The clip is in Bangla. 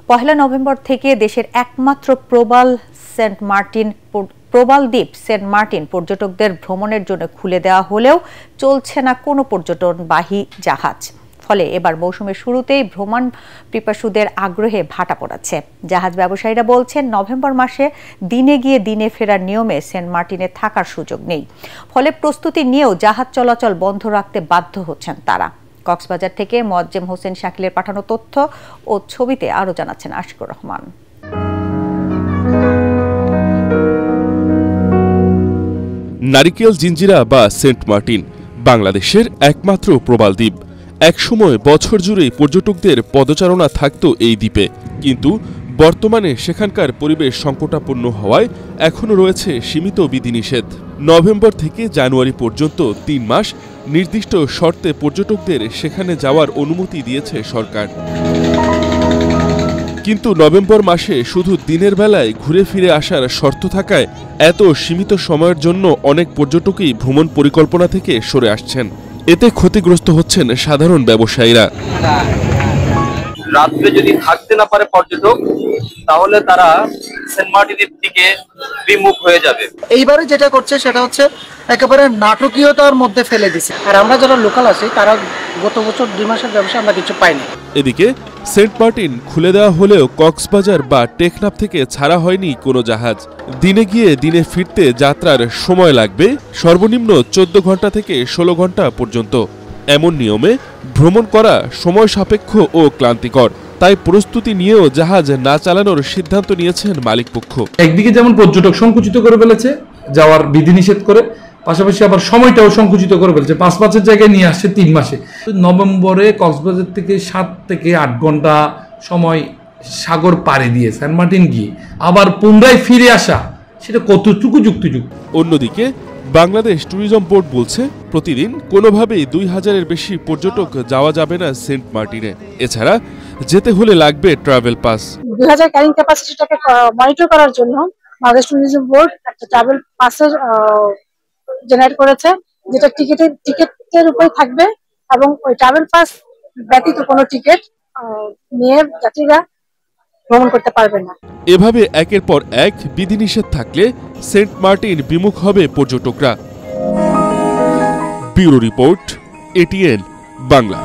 পহেলা নভেম্বর থেকে দেশের একমাত্র প্রবাল দ্বীপ সেন্ট মার্টিন পর্যটকদের ভ্রমণের জন্য খুলে দেওয়া হলেও চলছে না কোনো পর্যটনবাহী জাহাজ। ফলে এবার মৌসুমের শুরুতেই ভ্রমণ পিপাসুদের আগ্রহে ভাটা পড়াচ্ছে। জাহাজ ব্যবসায়ীরা বলছেন, নভেম্বর মাসে দিনে গিয়ে দিনে ফেরার নিয়মে সেন্ট মার্টিনে থাকার সুযোগ নেই। ফলে প্রস্তুতি নিয়েও জাহাজ চলাচল বন্ধ রাখতে বাধ্য হচ্ছেন তারা। কক্সবাজার থেকে মোয়াজ্জেম হোসেন শাকিলের পাঠানো তথ্য ও ছবিতে আরও জানাচ্ছেন আশিকুর রহমান। নারিকেল জিঞ্জিরা বা সেন্ট মার্টিন বাংলাদেশের একমাত্র প্রবাল দ্বীপ। একসময় বছর জুড়েই পর্যটকদের পদচারণা থাকত এই দ্বীপে, কিন্তু বর্তমানে সেখানকার পরিবেশ সংকটাপন্ন হওয়ায় এখনও রয়েছে সীমিত বিধিনিষেধ। নভেম্বর থেকে জানুয়ারি পর্যন্ত ৩ মাস নির্দিষ্ট শর্তে পর্যটকদের সেখানে যাওয়ার অনুমতি দিয়েছে সরকার। কিন্তু নভেম্বর মাসে শুধু দিনের বেলায় ঘুরে ফিরে আসার শর্ত থাকায় এত সীমিত সময়ের জন্য অনেক পর্যটকই ভ্রমণ পরিকল্পনা থেকে সরে আসছেন। এতে ক্ষতিগ্রস্ত হচ্ছেন সাধারণ ব্যবসায়ীরা। রাত্রে যদি থাকতে না পারে পর্যটক, তাহলে তারা সেন্ট মার্টিনের দিকে বিমুখ হয়ে যাবে। এইবারে যেটা করছে সেটা হচ্ছে একেবারে নাটকীয়তার মধ্যে ফেলে দিছে। আর আমরা যারা লোকাল আছি তারা গত বছর 2 মাসের ব্যবসা আমরা কিছু পাইনি। এদিকে সেন্ট মার্টিন খুলে দেওয়া হলেও কক্সবাজার বা টেকনাফ থেকে ছাড়া হয়নি কোনো জাহাজ। দিনে গিয়ে দিনে ফিরতে যাত্রার সময় লাগবে সর্বনিম্ন 14 ঘন্টা থেকে 16 ঘন্টা পর্যন্ত। এমন নিয়মে ভ্রমণ করা সময় সাপেক্ষ ও ক্লান্তিকর। তাই প্রস্তুতি নিয়েও জাহাজ না চালানোর সিদ্ধান্ত নিয়েছেন মালিকপক্ষ। একদিকে যেমন পর্যটক সংকুচিত করে ফেলেছে যাওয়ার বিধিনিষেধ করে, পাশাপাশি আবার সময়টাও সংকুচিত করে ফেলছে। 5 মাসের জায়গায় নিয়ে আসছে 3 মাসে। নভেম্বরে কক্সবাজার থেকে 7 থেকে 8 ঘন্টা সময় সাগর পাড়ি দিয়ে সেন্ট মার্টিন গিয়ে আবার পুনরায় ফিরে আসা, সেটা কতটুকু যুক্তিযুক্ত। অন্যদিকে বাংলাদেশ ট্যুরিজম বোর্ড বলছে, প্রতিদিন কোনোভাবেই 2000-এর বেশি পর্যটক যাওয়া যাবে না সেন্ট মার্টিনে। এছাড়া যেতে হলে লাগবে ট্রাভেল পাস। 2000 ক্যারিং ক্যাপাসিটিটাকে মনিটর করার জন্য বাংলাদেশ ট্যুরিজম বোর্ড একটা ট্রাভেল পাসের জেনারেট করেছে, যেটা টিকেটের উপরে থাকবে এবং ওই ট্রাভেল পাস ব্যতীত কোনো টিকিট নিয়ে যাত্রীরা ভ্রমণ করতে পারবে না। এভাবে একের পর এক বিধিনিষেধ থাকলে সেন্ট মার্টিন বিমুখ হবে পর্যটকরা। Bureau report, ATN Bangla.